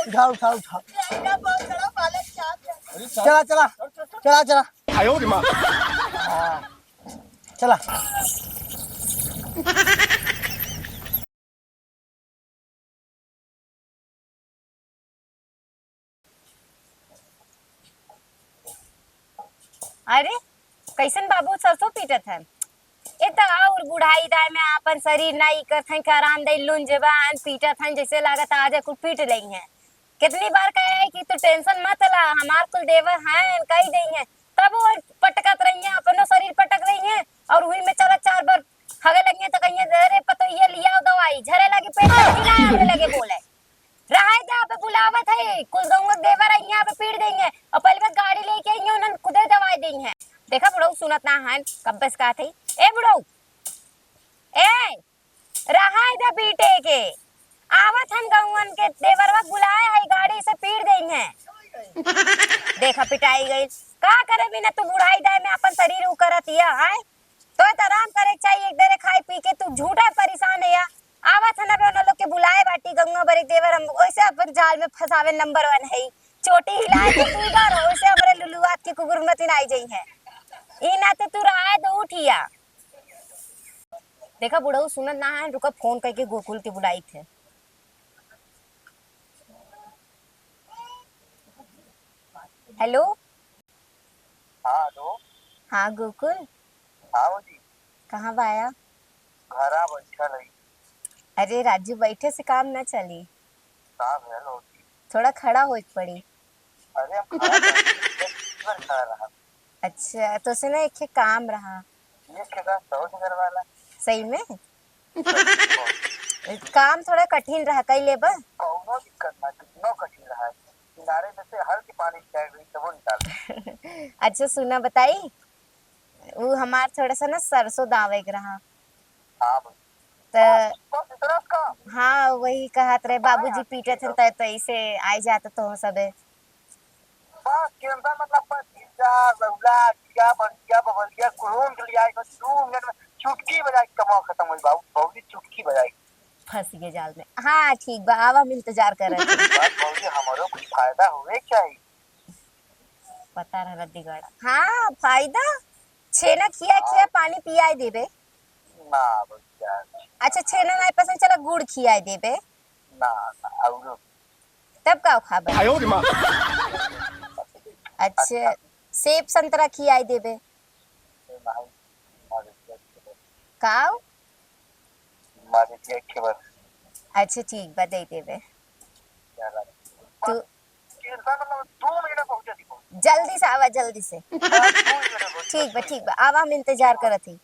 उठाओ उठाओ उठाओ। चला चला चला चला। हाँ चला। अरे कैसन बाबू सरसों पीटत है ए तो और बुढ़ाई दाय में अपन शरीर नहीं करत हैं आराम दे लुन जबान पीटत हैं जैसे लागत आज कुछ पीट रही हैं। कितनी बार कहे है कि तू टेंशन मत ला हमार कुल देवर हैं कही देंगे तब वो पटकत रही हैं अपनो शरीर पटक रही हैं और वही में चला 4 बार हगे लगे तो कहिए अरे पतो ये लिया दवाई झरे लगे पेट में गिराए आगे लगे बोले रहा जहाँ पे बुलावत है कुल गौवा देवर है यहाँ पे पीट देंगे और पहले बार गाड़ी लेके आई उन्होंने खुदे दवाई दी है। देखा बुढ़ऊ सुनत ना है कब बस का थी ए बुढ़ऊ ए रहा इधर पीटे के आवत हम गौवन के देवरवा बुलाए है गाड़ी से पीट देंगे है। देखा पिटाई गई का करे बिना तू बुढ़ाई दाय में अपन शरीर उकरत है तो आराम करे चाहिए एक देरे खाई पी के तू झूठा परेशान है या आवत है ना बे लोग के बुलाए बाटी गंगा बरे देवर हम ओइसे अपन जाल में फसावे नंबर 1 है चोटी हिलाए तो तू इधर हो ओइसे हमरे लुलुआत की कुकुरमती आई जई है ई नाते तू रहा तो उठिया। देखा बुढ़ऊ सुनत ना है रुका फोन करके गोकुल के बुलाई थे। हेलो हाँ हेलो हाँ गोकुल हाँ जी कहाँ बाया घरा बैठा रही अरे राजू बैठे से काम ना चली साहब हेलो थोड़ा खड़ा हो पड़ी। अरे हम खा रहा अच्छा तो से ना एक काम रहा ये क्या 100 वाला सही में काम थोड़ा कठिन रहा कई ले बस कौनो दिक्कत ना कितना कठिन रहा है किनारे में से हर के पानी निकाल रही तो वो निकाल अच्छा सुना बताई वो हमार थोड़ा सा ना सरसों दावे के रहा हाँ तो इतना का हाँ वही कहत रहे बाबूजी पीटे थे तो ऐसे आई जाते तो सबे बस के अंदर मतलब बस पिज्जा रौला क्या बनिया बबलिया कुरोन के लिए आएगा 2 मिनट में चुटकी बजाई कमाल खत्म हो बाबू बहुत चुटकी बजाई फंस गए जाल में। हाँ ठीक बा आवा हम इंतजार कर रहे थे बस बहुत हमारो कुछ फायदा होवे चाहिए पता रहा दिगड़ा हाँ फायदा छेना खिया खिया पानी पियाई देबे ना बच्चा अच्छा छेना नहीं पसंद चला गुड़ खियाई देबे ना और तब का खाबे अच्छा सेब संतरा खियाई देबे काव मारे के खबर अच्छा ठीक बा दे देबे तू मतलब 2 मिनट में पहुंचा दी जल्दी से आवा जल्दी से ठीक बा आवा हम इंतजार करत ही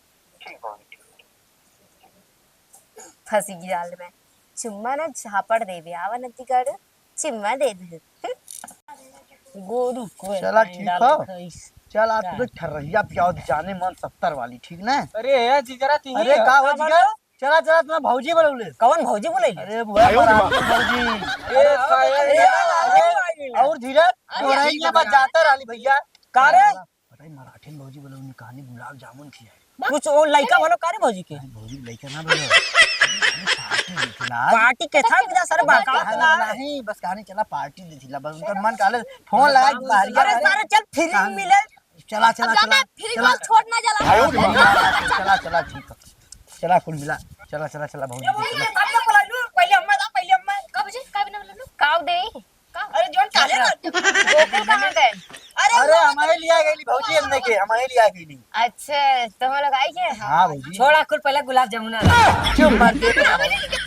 फंसी जाल में चुम्मा ना झापड़ देबे आवा नती कर चिम्मा दे दे गोरू को चला ठीक है चल आप तो ठर्रैया पियाओ जाने मन 70 वाली ठीक ना। अरे यार जीजरा ती अरे का हो जिगर चला चला तुम्हारा भौजी बोलौले कौन भौजी बोले अरे बुआ भौजी और धीरज ठर्रैया बस जाता राली भैया का रे पता है मराठी भौजी बोलौनी कहानी गुलाब जामुन खिया कुछ वो लइका भलो का रे भौजी के भौजी लइका ना बोलो पार्टी के था बिना सर बाका नहीं बस कहानी चला पार्टी दी थी बस उनका मन काले फोन लगा बाहर अरे सारे चल फ्री मिले चला चला चला चला छोड़ ना जला चला चला ठीक है चला कुल मिला चला चला चला भौजी कब तक बोलालू पहले अम्मा कब जी का बिना बोलू काव दे अरे जोन काले गोकुल कहां गए अरे हमारे लिया गई भौजी हमने के हमारे लिया गई अच्छा तुम लोग आई के हां भौजी छोड़ा कुल पहले गुलाब जामुन क्यों मार दे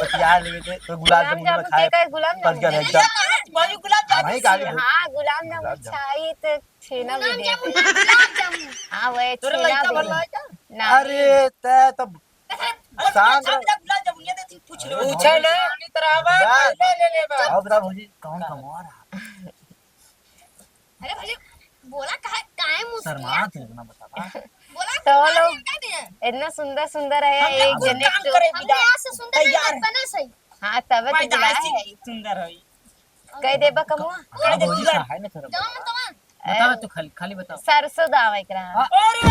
बस यार ले थे तो गुलाब जामुन खाए का गुलाब बस गया एकदम भौजी गुलाब हमारी गाली हां गुलाब जामुन चाहिए तो छेना भी दे गुलाब जामुन हां वो तोरे छेना लइका भी भलो ना अरे ते तो शांत गुलाब जामुन ये दे पूछ लो पूछे ले अपनी तरह बा ले बा अब बता भौजी कौन कमा रहा अरे भैया बोला काहे शर्मा थे ना बता बोला तो लोग इतना सुंदर सुंदर है एक जने हमने आज से सुंदर नहीं बना सही हां तब तो बुलाए सुंदर है कह देबा कमुआ कह दे भौजी है ना थोड़ा बता तू खाली बता सरसों दावा एकरा अरे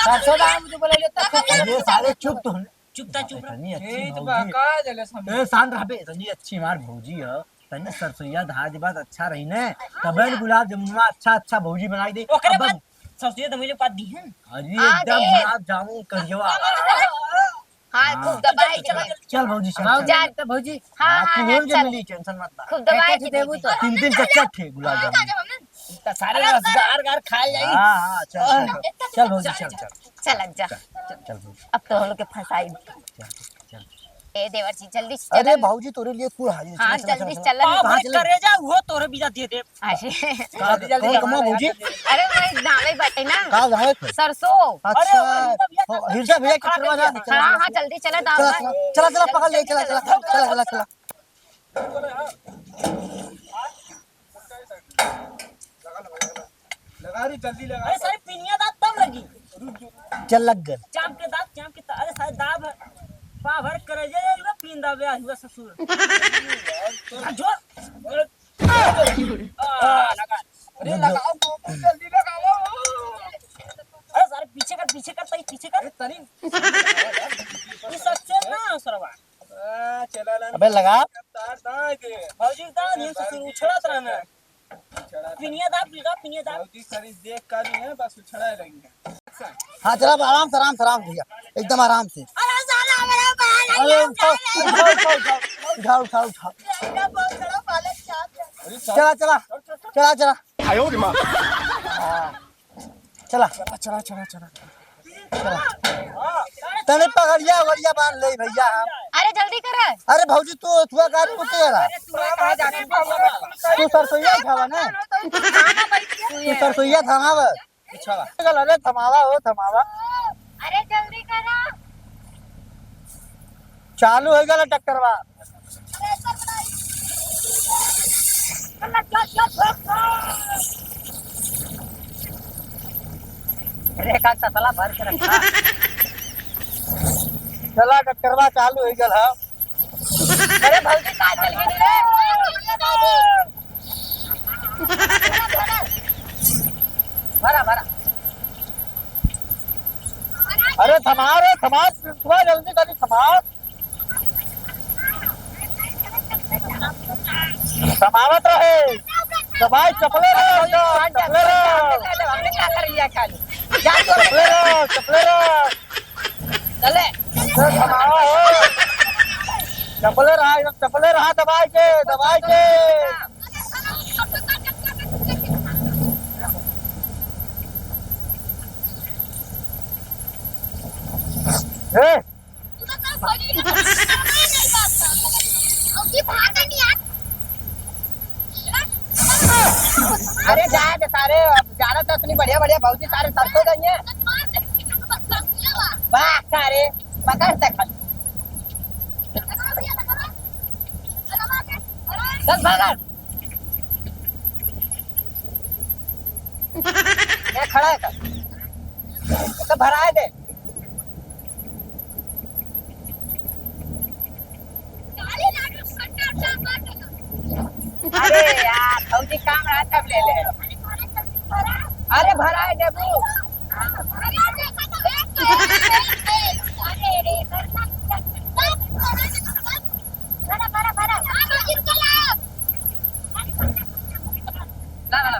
सरसों दाम मुझे बोले ले तक ये सारे चुप तो चुपता चुप तनी अच्छी खेत भौजी बहका देले समय ए शांत रह बे तनी अच्छी मार भौजी है तनी सरसोईया धाज बात अच्छा रही ने तबे न गुलाब जामुनवा अच्छा भौजी बनाई दे ओकरे अब बाद ससुरे तो मुझे पात दी है अरे हाँ, एकदम दे। गुलाब जामुन करियवा हाँ खूब दबाई चल भौजी चल आओ चल। जा तो भौजी हाँ हाँ, हाँ तू हाँ, बोल के चल मिली टेंशन मत ले खूब दबाई कैसे के देबू देबू तो? तीन तीन चच्चा थे गुलाब जामुन तो सारे रसगार गार खा जाई हाँ हाँ चल चल भौजी चल चल चल जा चल भौजी अब तो हम लोग के फंसाई चल ए देवर जी जल्दी से अरे चल भौजी तोरे लिए पूरा हाजिर हाँ जल्दी से चल कहाँ चले? करे जा वो तोरे बिदा दे दे कौन कमा भौजी अरे वही दावे बाटे ना कहाँ जाए थे सरसों अच्छा हिरसा भैया के करवा जा हाँ हाँ जल्दी चला दावा चला चला पकड़ ले चला चला चला चला चला लगा रही जल्दी लगा अरे सारे पिनिया दांत तब लगी चल लग गए चाप के अरे सारे दाब पा भर करे जे ना पिन दाबे हुआ ससुर जो लगा अरे लगाओ जल्दी लगाओ अरे सारे पीछे कर तई पीछे कर तनी ये सच्चे ना सरवा चला ला अबे लगा तार दाए दे भौजी दान ये ससुर उछड़त रहना पिनिया दाब भौजी खरीद देख कर ही है बस उछड़ाए लगी है हाँ चला आराम से भैया एकदम आराम से अरे साला मेरा बाल अरे उठा उठा अरे चला चला चला चला चला चला चला चला तने पकड़िया वड़िया बांध ले भैया हम अरे जल्दी कर अरे भौजी तू का कुत्ते रहा तू सरसोईया खावा ना तू सरसोईया थमावा अरे थमावा हो थमावा अरे जल्दी करा चालू हो गया ट्रैक्टरवा अरे का तसला भर के रखा चला ट्रैक्टरवा चालू हो गया अरे भौजी का चल गई रे भरा भरा अरे थमा सुबह जल्दी करी थमावत रहे दवाई चपले रहो हमने क्या कर लिया खाली जा तो चपले रहो चले थमावा हो चपले रहा दवाई के ए अरे जाए दे सारे जाना तो इतनी बढ़िया भौजी सारे सरसों गई है वाह सारे पकड़ तक चल भागा ये खड़ा है तो भरा दे अरे यार भौजी काम रहा तब ले ले अरे भरा है देबू ला ला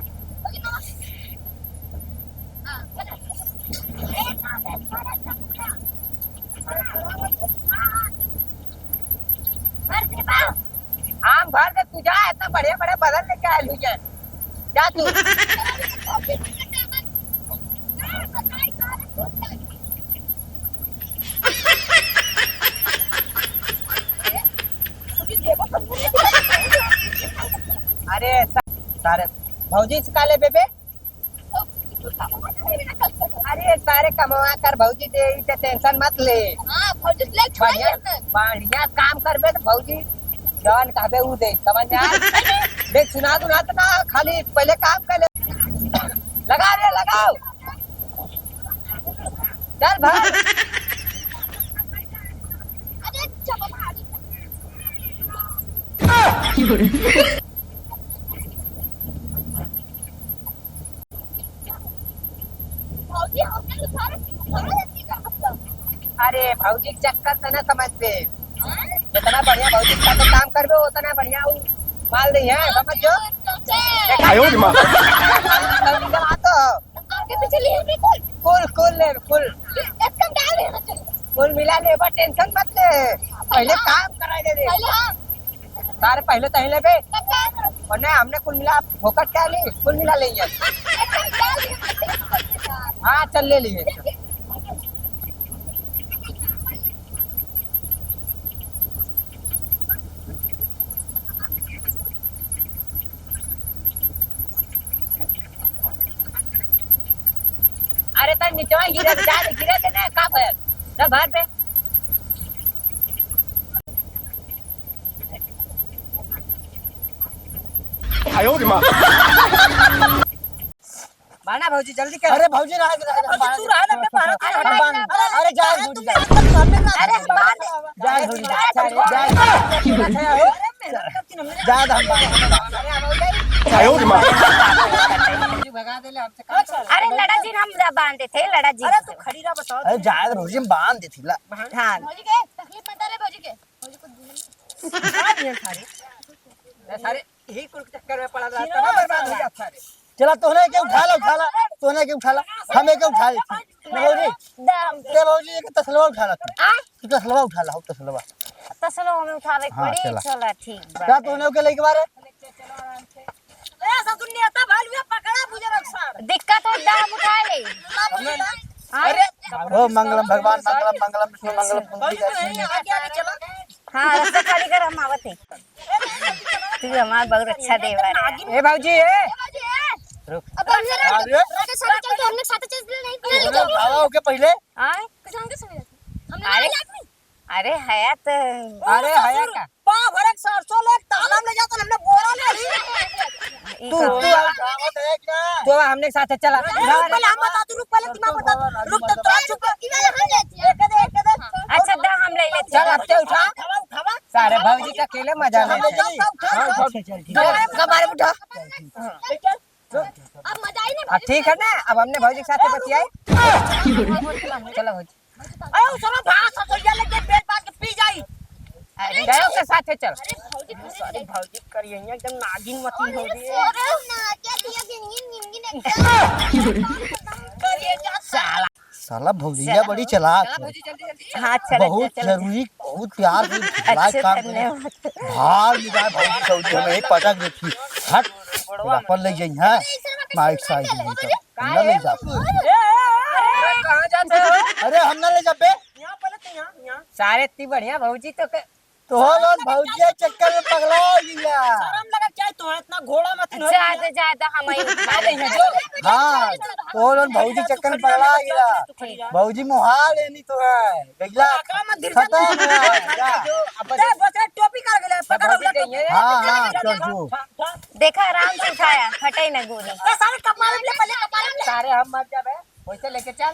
आम भर दे तू जा इतना बढ़िया बदल लेके आए लुझे जा तू अरे सारे भौजी सिकाले बेबे अरे सारे कमवा कर भौजी दे इसे टेंशन मत ले बढ़िया काम करबे तो भौजी जवान कहबे ऊ दे समझ में आया देख सुना तो ना खाली पहले काम कर ले लगा रे लगाओ चल भाई अरे भौजी के चक्कर से ना समझते, जितना बढ़िया भौजी का तो काम करबे उतना बढ़िया उ माल नहीं है, समझ जो। आयो रे माँ। कुल मिला ले, टेंशन मत ले, पहले काम करा दे रे। तारे पहले तही ले बे, और नहीं हमने कुल मिला फोकट क्या ली, कुल मिला लेंगे। हाँ चल ले लिए। अरे तन नीचे गिरे गिरे दे ना, का भय चल बाहर पे। आयो रे माँ। बाना भौजी जल्दी कर। अरे भौजी रहा तू रहा ना, मैं अरे जाए भौजी जाए अरे हम बांध दे। जाए भौजी जाए आयो रे माँ। भगा दे ले हमसे काम चल। अरे लड़ा जी हम बांधे थे, लड़ा जी। अरे तू खड़ी रहा, बताओ। अरे जाए भौजी हम बांध देती ला। हाँ सारे यही कुल चक्कर में पड़ा रहा, तब बर्बाद हो जाता है। चला तोहने के उठा ला तोहने के उठा ला, हमें के उठा लेती भौजी। ते भौजी एक तसलवा उठा ला, तू तसलवा उठा ला, तसलवा तसलो हमें उठावे हाँ, पड़ी। चला। चला ठीक क्या बा। तोहने के लेके बारे ऐसा दुनिया था भालू पकड़ा मुझे रक्षा। दिक्कत हो दाम उठा ले। अरे ओ मंगलम भगवान मंगलम मंगलम विष्णु मंगलम कुंती आगे आगे चलो। हाँ रास्ता खाली कर, हम आवत है। तू हमारा बहुत अच्छा देवर है। ए भौजी ए उठावा ओके पहले। आय? अरे हयात अरे हया का पाव भरक सरसों ले तालाब ले जाता, हमने बोरा ले ली। तू उठावत है क्या? तो हमने साथ चला। पहले हम बता दू, रुक पहले दिमाग बता दू, रुक तो चुप एक दे अच्छा दा हम ले लेते चल अब से उठा, उठावा। सारे भौजी का अकेले मजा ले। कबारे उठा। अब मजा ही नहीं। ठीक है ना, अब हमने भौजी के साथ बतियाई। चलो भौजी अरे चलो भात तो ये लेके पेट बांध के पी जाई। गयो के साथ चल। अरे भौजी करिए एकदम नागिन मती हो गई। करिए जा साला। साला भौजिया बड़ी चालाक है। भौजी जल्दी जल्दी हाँ चले बहुत जरूरी, बहुत प्यार से खिलाए अच्छे काम करे। धन्यवाद। भार निकाल भौजी सऊदी हमें ही पटक देती। हट पर ले जाई है माइक साइड में तो हम ले जा। कहां जाते हो? अरे हम ना ले जा बे। यहाँ पहले तो यहाँ सारे इतनी बढ़िया भौजी तो तो हो लोग भौजिया चक्कर में पगला गया। शर्म लगा क्या है, तो इतना घोड़ा मत हो। ज्यादा ज्यादा हम ही उठा देंगे जो। हाँ तो लोग भौजी चक्कर में पगला गया। भौजी मुहाल लेनी तो है गैला खत्म है जा। बस टोपी कर गले पकड़ ले। हाँ हाँ चल जो। देखा आराम से उठाया, फटे न गोली। सारे कपाल ले, पहले कपाल ले। सारे हम मर जाबे, वैसे लेके चल।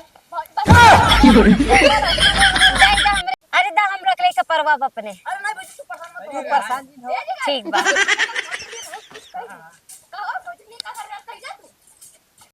अरे दा हम रख ले कपरवा अपने। अरे नहीं भाई तू परेशान मत हो। तू परेशान हो। ठीक बा।